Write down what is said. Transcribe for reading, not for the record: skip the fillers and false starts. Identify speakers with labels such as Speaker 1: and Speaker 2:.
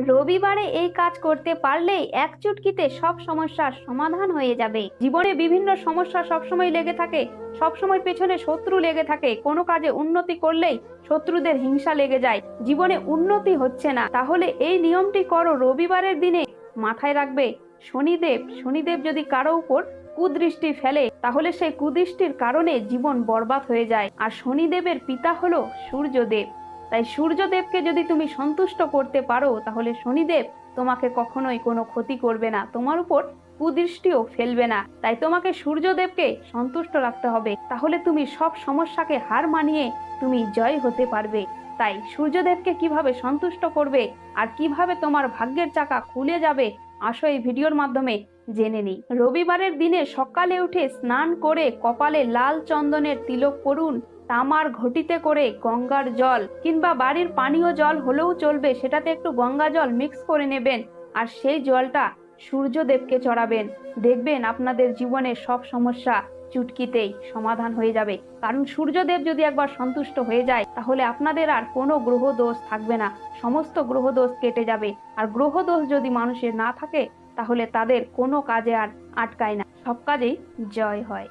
Speaker 1: রবিবারে এই কাজ করতে পারলেই এক চুটকিতে সব সমস্যার সমাধান হয়ে যাবে। জীবনে বিভিন্ন সমস্যা সবসময় লেগে থাকে, সবসময় পেছনে শত্রু লেগে থাকে, কোনো কাজে উন্নতি করলেই শত্রুদের হিংসা লেগে যায়, জীবনে উন্নতি হচ্ছে না। তাহলে এই নিয়মটি করো রবিবারের দিনে। মাথায় রাখবে, শনিদেব যদি কারো উপর কুদৃষ্টি ফেলে তাহলে সেই কুদৃষ্টির কারণে জীবন বরবাদ হয়ে যায়। আর শনিদেবের পিতা হলো সূর্যদেব। তাই সূর্যদেবকে যদি তুমি সন্তুষ্ট করতে পারো তাহলে শনিদেব তোমাকে কখনোই কোনো ক্ষতি করবে না, তোমার উপর কুদৃষ্টিও ফেলবে না। তাই তোমাকে সূর্যদেবকে সন্তুষ্ট রাখতে হবে, তাহলে তুমি সব সমস্যাকে হার মানিয়ে তুমি জয় হতে পারবে। তাই সূর্যদেবকে কিভাবে সন্তুষ্ট করবে আর কিভাবে তোমার ভাগ্যের চাকা খুলে যাবে, আসো এই ভিডিওর মাধ্যমে জেনে নিই। রবিবারের দিনে সকালে উঠে স্নান করে কপালে লাল চন্দনের তিলক পরুন। তামার ঘটিতে করে গঙ্গার জল কিংবা বাড়ির পানীয় জল হলেও চলবে, সেটাতে একটু গঙ্গা জল মিক্স করে নেবেন আর সেই জলটা সূর্যদেবকে চড়াবেন। দেখবেন আপনাদের জীবনের সব সমস্যা চুটকিতেই সমাধান হয়ে যাবে। কারণ সূর্যদেব যদি একবার সন্তুষ্ট হয়ে যায় তাহলে আপনাদের আর কোনো গ্রহ দোষ থাকবে না, সমস্ত গ্রহ দোষ কেটে যাবে। আর গ্রহ দোষ যদি মানুষের না থাকে তাহলে তাদের কোনো কাজে আর আটকায় না, সব কাজেই জয় হয়।